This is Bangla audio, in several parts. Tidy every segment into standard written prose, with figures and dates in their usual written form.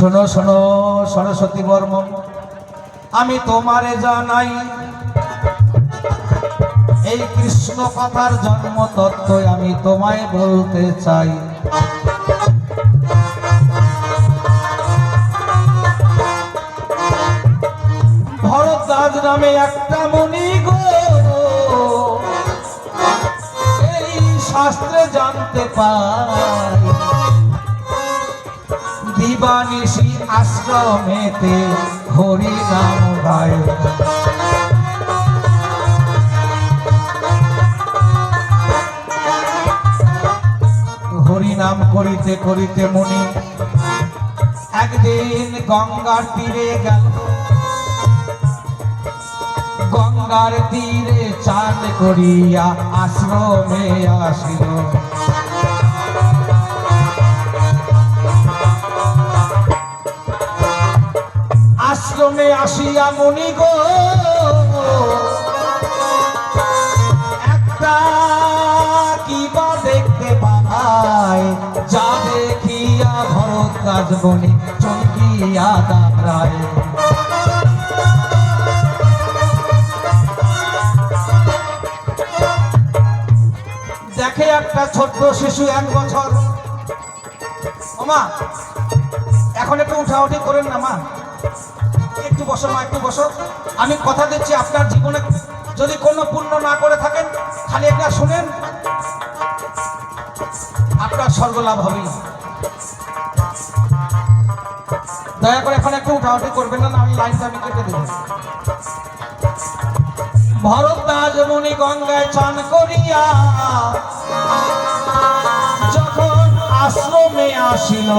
শোনো শোনো সরস্বতী বর্মন, আমি তোমারে জানাই এই কৃষ্ণ কথার জন্ম তত্ত্ব আমি তোমায় বলতে চাই। ভরদ্বাজ নামে একটা মুনি গো এই শাস্ত্রে জানতে পাই, দিবানিশি আশ্রমেতে হরি নাম গায়। হরি নাম করিতে করিতে মুনি একদিন গঙ্গার তীরে গেল। গঙ্গার তীরে চাঁদ করিয়া আশ্রমে আসিল। আশ্রমে আসিয়া মুনি গো একটা কিবা দেখতে পায়, যা দেখিয়া ভরদ্বাজ মুনি চমকিয়া দাঁড়ায়। দেখে একটা ছোট্ট শিশু 1 বছর। ওমা এখন একটু উঠাউঠি করেন না মা, একটু বসো মা, একটু বসো। আমি কথা দিচ্ছি আপনার জীবনে যদি কোনো পুণ্য না করে থাকেন খালি একটা শুনেন, আপনার স্বর্গলাভ হবে। দয়া করে এখন একটু উঠাউঠি করবেন না, আমি লাইনটা আমি কেটে দেব। ভরদ্বাজ মুনি গঙ্গায় চান করিয়া যখন আশ্রমে আসিল,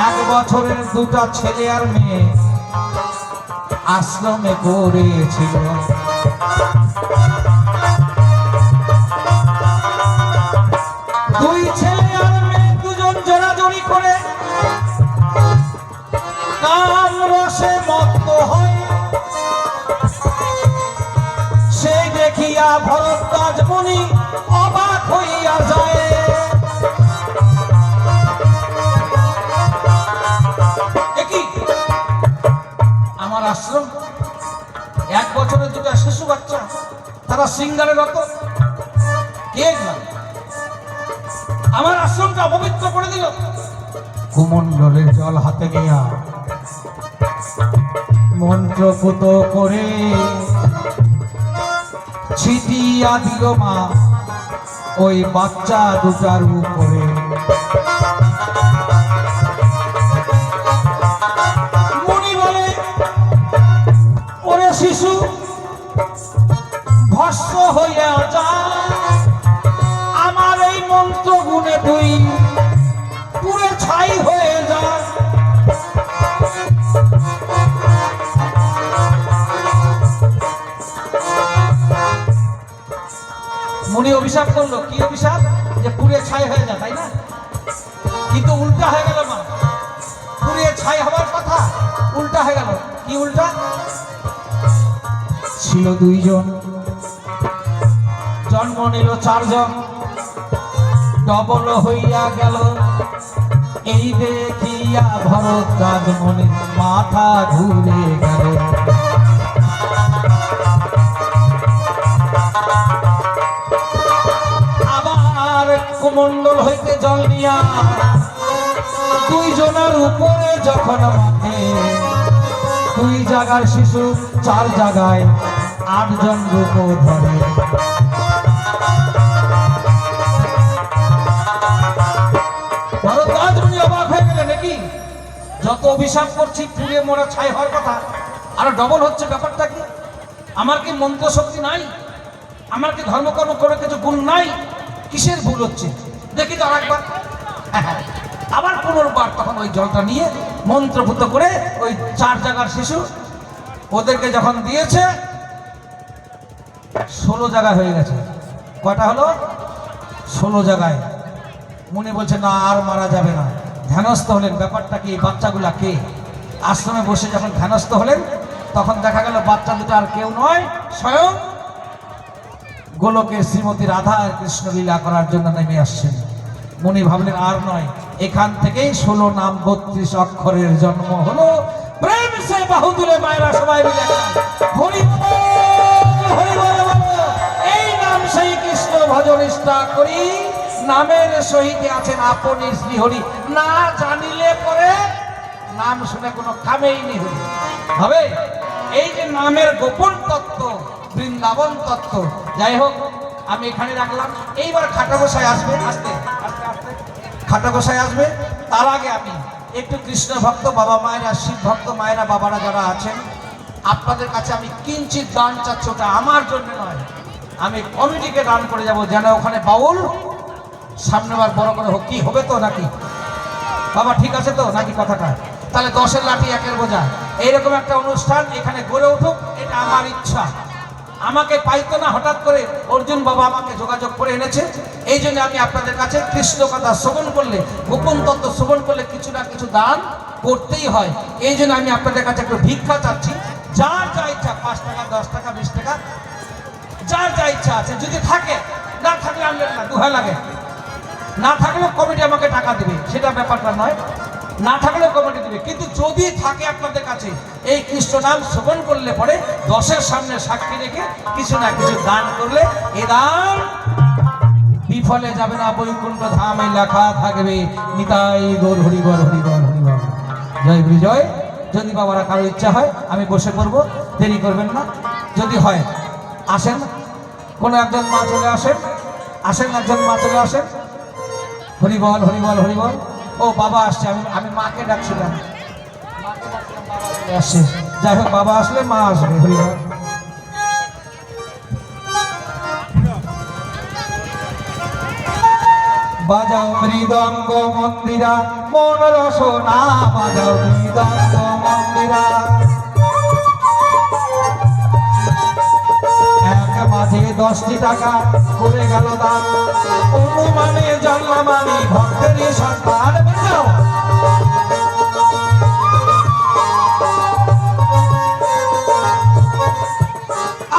1 বছরের 2টা ছেলে আর মেয়ে আশ্রমে পড়েছিল। দুই ছেলে আর মেয়ে দুজন জোরাজোরি করে কাম রসে মত্ত হয়। সেই দেখিয়া ভরদ্বাজ মুনি অবাক হইয়া যায়। আমার আশ্রম 1 বছরের 2টা শিশু বাচ্চা, তারা সিঙ্গারে রত, কে আমার আশ্রমটা অপবিত্র করে দিল। কুমণ্ডলের জল হাতে নিয়া মন্ত্রপুত করে ছিটিয়া দিল মা ওই বাচ্চা 2টার উপরে। মুনি বলে, ওরে শিশু ভস্ম হইয়া যা, আমার এই মন্ত্র গুণে তুই পুরে ছাই হয়ে যা। মুনি অভিশাপ করলো, কি অভিশাপ? যে পুড়ে ছাই হয়ে যায়, তাই না? কিন্তু উল্টা হয়ে গেল মা, পুড়ে ছাই হওয়ার কথা উল্টা হয়ে গেল। কি উল্টা? ছিল 2 জন, জন্ম নিল 4 জন, ডবল হইয়া গেল। এই দেখিয়া ভরদ্বাজ মুনি মাথা ঘুরে গেল। কুমণ্ডল হইতে জল নিয়া 2 জনের উপরে যখন মাঠে, 2 জায়গার শিশু 4 জায়গায় 8 জন রূপ ধরে। ভরদ্বাজ মুনি অবাক হয়ে গেলেন, নাকি যত অভিশাপ করছি পুড়ে মোড়া ছাই হওয়ার কথা আর ডবল হচ্ছে, ব্যাপারটা কি? আমার কি মন্ত্র শক্তি নাই? আমার কি ধর্মকর্ম করে কিছু গুণ নাই? কিসের ভুল হচ্ছে দেখি তো আরেকবার। আবার পুনর্বার তখন ওই জলটা নিয়ে মন্ত্রপুত করে ওই 4 জায়গার শিশু ওদেরকে যখন দিয়েছে 16 জায়গায় হয়ে গেছে। কয়টা হলো? 16 জায়গায়। মুনি বলছে না, আর মারা যাবে না। ধ্যানস্থ হলেন, ব্যাপারটা কি, বাচ্চাগুলা কে? আশ্রমে বসে যখন ধ্যানস্থ হলেন তখন দেখা গেল বাচ্চা 2টা আর কেউ নয়, স্বয়ং গোলকে শ্রীমতী রাধা কৃষ্ণ লীলা করার জন্য নেমে আসছেন। মুনি ভাবলেন আর নয়, এখান থেকেই 16 নাম 32 অক্ষরের জন্ম হলো। প্রেম সে বাহু তুলে মায়েরা সবাই মিলে হরি বল, হরি বল বলো। এই নাম সেই কৃষ্ণ ভজন নিষ্ঠা করি, নামের সহিতে আছেন আপনি শ্রীহরি। না জানিলে পরে নাম শুনে কোনো কামেই নি হবে। এই যে নামের গোপন তত্ত্ব, বৃন্দাবন তত্ত্ব। যাই হোক, আমি এখানে রাখলাম। এইবার খাটা গোসাই আসবে, আস্তে আস্তে আস্তে খাটা গোসাই আসবে। তার আগে আমি একটু কৃষ্ণ ভক্ত বাবা মায়েরা, শিব ভক্ত মায়েরা, বাবারা যারা আছেন, আপনাদের কাছে আমি কিঞ্চিত দান চাচ্ছি। ওটা আমার জন্য নয়, আমি কমিটিকে দান করে যাব, যেন ওখানে বাউল সামনেবার বড় করে হোক। কি হবে তো নাকি বাবা? ঠিক আছে তো নাকি কথাটা? তাহলে 10-এর লাঠি 1-এর বোঝা, এইরকম একটা অনুষ্ঠান এখানে গড়ে উঠুক, এটা আমার ইচ্ছা। আমাকে পাইতো না, হঠাৎ করে অর্জুন বাবা আমাকে যোগাযোগ করে এনেছে। এই জন্য আমি আপনাদের কাছে কৃষ্ণ কথা শ্রবণ করলে, গোপন তত্ত্ব শ্রবণ করলে কিছু না কিছু দান করতেই হয়। এই জন্য আমি আপনাদের কাছে একটু ভিক্ষা চাচ্ছি। যার যা ইচ্ছা, 5 টাকা, 10 টাকা, 20 টাকা, যার যা ইচ্ছা আছে। যদি থাকে, না থাকলে আনলেন না, দুহাই লাগে। না থাকলেও কমিটি আমাকে টাকা দেবে, সেটা ব্যাপারটা নয়। না থাকলেও কমিটি দেবে, কিন্তু যদি থাকে আপনাদের কাছে, এই কৃষ্ণ নাম শ্রবণ করলে পরে 10-এর সামনে সাক্ষী রেখে কিছু না কিছু দান করলে, এ দান বিফলে যাবে না, বৈকুণ্ঠ ধামে লেখা থাকবে নিতাই গৌর হরিবল, হরিবল, হরিবল। জয় বিজয়। যদি বাবারা কারো ইচ্ছা হয় আমি বসে পড়বো, দেরি করবেন না। যদি হয় আসেন, কোনো একজন মা চলে আসেন, আসেন একজন মা চলে আসেন। হরিবল, হরিবল, হরিবল। ও বাবা আসছে, আমি মাকে ডাকছিলাম, মাকে ডাকছিলাম, বাবা চলে আসছে। যাই হোক, বাবা আসলে মা আসবে। হরিবল। বাজাও মৃদঙ্গ মন্দিরা মন রসনা, বাজাও মৃদঙ্গ মন্দিরা। এক মাঝে 10টি টাকা করে গেল দান, অনুমানে জানলাম আমি ভক্তেরই সন্তান। বাজাও।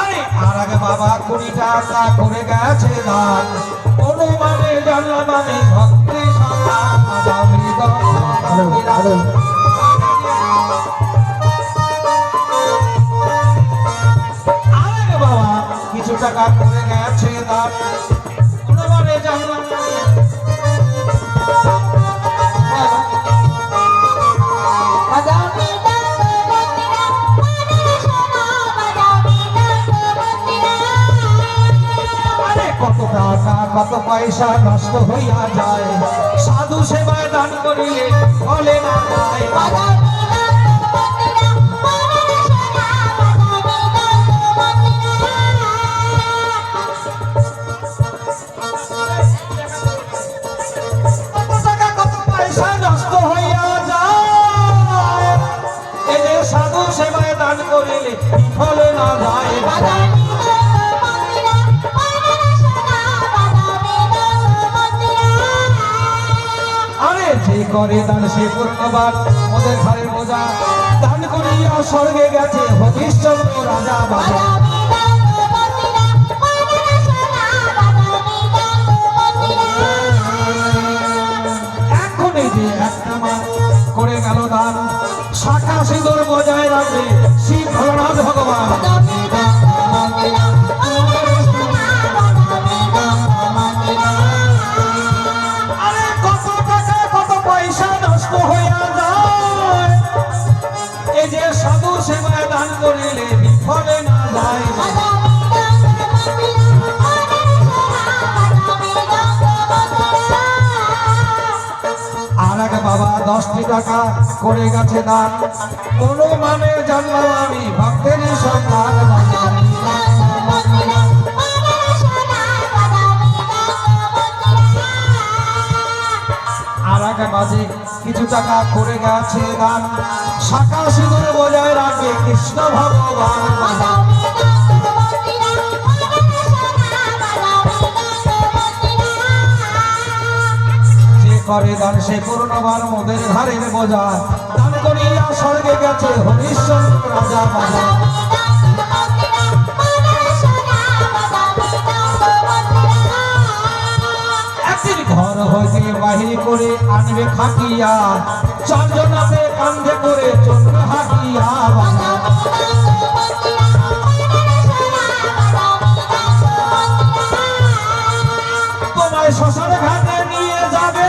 আরে আর আগে বাবা 20 টাকা করে গেছে দান, অনুমানে জানলাম আমি ভক্তেরই সন্তান। বাজাও মৃদঙ্গ মন্দিরা। কিছু টাকা করে গেছে দান, অনুমানে জানলাম। কত টাকা কত পয়সা নষ্ট হইয়া যায়, সাধু সেবায় দান করিলে বলে না যায়। সাধু সেবায় দান করিলে বিফলে না যায়। আরে যে করে দান সে পূর্ণবার, ওদের ঘরের বোঝা দান করিয়া স্বর্গে গেছে হরিশ্চন্দ্র রাজা। বাবা এখনই যে একটা মা করে গেল দান, শাখা সিঁদুর বজায় রাখবে শিব ভোলানাথ ভগবান। আরে কত টাকা কত পয়সা নষ্ট হইয়া যায়, এই যে সাধু সেবায় দান করিলে বিফলে না যায়। আর আগে বাবা 10টি টাকা করে গেছে দান, অনুমানে জানলাম আমি ভক্তেরই সন্তান। আর আগে মাঝে কিছু টাকা করে গেছে দান, শাখা সিঁদুর বজায় রাখবে কৃষ্ণ ভগবান। করে দান সে পূর্ণবার মোদের ঘরের বোঝা, দান করিয়া স্বর্গে গেছে হরিশ্চন্দ্র রাজা। বাবা একদিন ঘর হইতে ঘরে বাহির করে আনবে খাকিয়া, চারজনাতে কান্ধে করে চলবে হাকিয়া। তোমায় শ্মশান ঘাটে নিয়ে যাবে,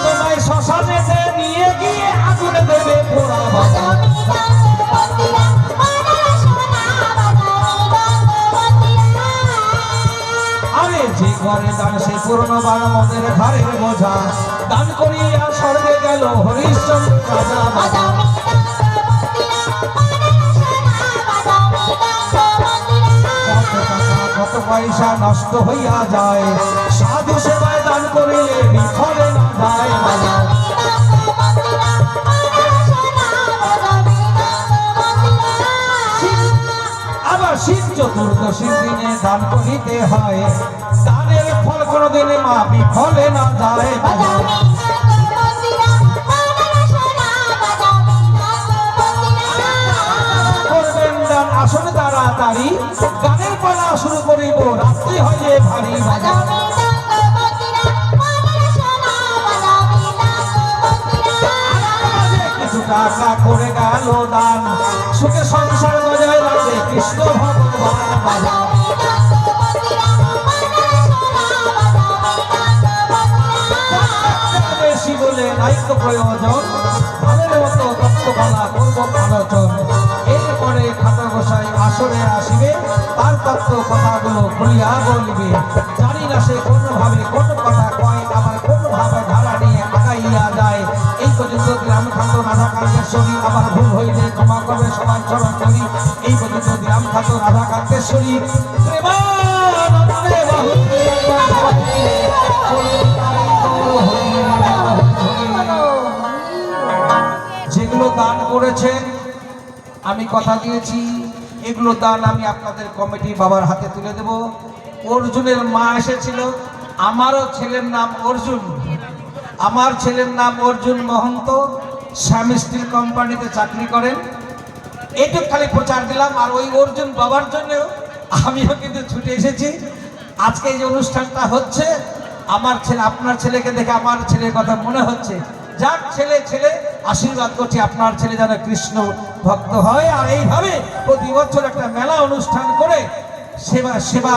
তোমায় শ্মশানেতে নিয়ে গিয়ে আগুন দেবে পোড়া। আরে যে ঘরে দান সে পুরনো বার মদের ঘরের বোঝা, দান করিয়া স্বর্গে গেল হরিশ্চন্দ্র রাজা। কত পয়সা নষ্ট হইয়া যায়, সাধু সেবায় দান করিলে বিফলে না যায়। আবার শীত চতুর্দশীর দিনে দান করিতে হয়, দানের ফল কোনদিনে মা বিফলে না যায়। করবেন দান আসন তাড়াতাড়ি, গানের পালা শুরু করিব রাত্রি হয়ে ভারী। কিছু টাকা করে গেল দান, সুখে সংসার বজায় রাখবে কৃষ্ণ ভগবান। বেশি বলে নাইক প্রয়োজন, ভাবের মতো তত্ত্ববালা করব আলোচন। এরপরে খাতা গোসাই আসরে আসিবে, তার তত্ত্ব কথাগুলো খুলিয়া বলিবে। জানি না সে কোনোভাবে কোন কথা কয়, আবার কোনোভাবে ধারা নিয়ে আগাইয়া যায়। এই পর্যন্ত গ্রামখান্ত রাধাকান্তেশ্বরী, আবার ভুল হইলে ক্ষমা করবে সবাই চরণ করি। এই পর্যন্ত গ্রামখান্ত রাধাকান্তেশ্বরী প্রেমানন্দে যেগুলো দান করেছেন, আমি কথা দিয়েছি এগুলো দান আমি আপনাদের কমিটি বাবার হাতে তুলে দেব। অর্জুনের মা এসেছিল, আমারও ছেলের নাম অর্জুন, আমার ছেলের নাম অর্জুন মহন্ত, শ্যাম স্টিল কোম্পানিতে চাকরি করেন। এইটুক খালি প্রচার দিলাম। আর ওই অর্জুন বাবার জন্যও আমিও কিন্তু ছুটে এসেছি। আজকে এই যে অনুষ্ঠানটা হচ্ছে, আমার ছেলে, আপনার ছেলেকে দেখে আমার ছেলের কথা মনে হচ্ছে। যাক, ছেলে ছেলে আশীর্বাদ করছি আপনার ছেলে যেন কৃষ্ণ ভক্ত হয়। আর এইভাবে প্রতি বছর একটা মেলা অনুষ্ঠান করে সেবা সেবা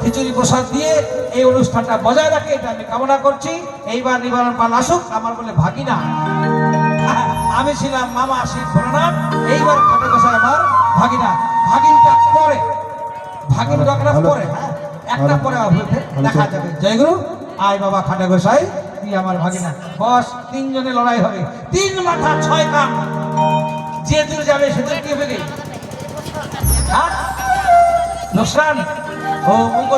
খিচুড়ি প্রসাদ দিয়ে এই অনুষ্ঠানটা বজায় রাখে, এটা আমি কামনা করছি। এইবার নিবারণ পাল আসুক, আমার বলে ভাগিনা, আমি ছিলাম মামা শিব ভোলানাথ, এইবার খাটে বসায় আমার ভাগিনা। ভাগিনটা পরে, ভাগিন ডাকরা পরে, হ্যাঁ একটা পরে দেখা যাবে। জয়গুরু। আয় বাবা খাটে গোসাই, তুই আমার ভাগিনা। বস, তিনজনে লড়াই হবে, 3 মাথা 6 কান, যে দূর যাবে সেদিন কি হবে? হ্যাঁ লোকসান ও মুখ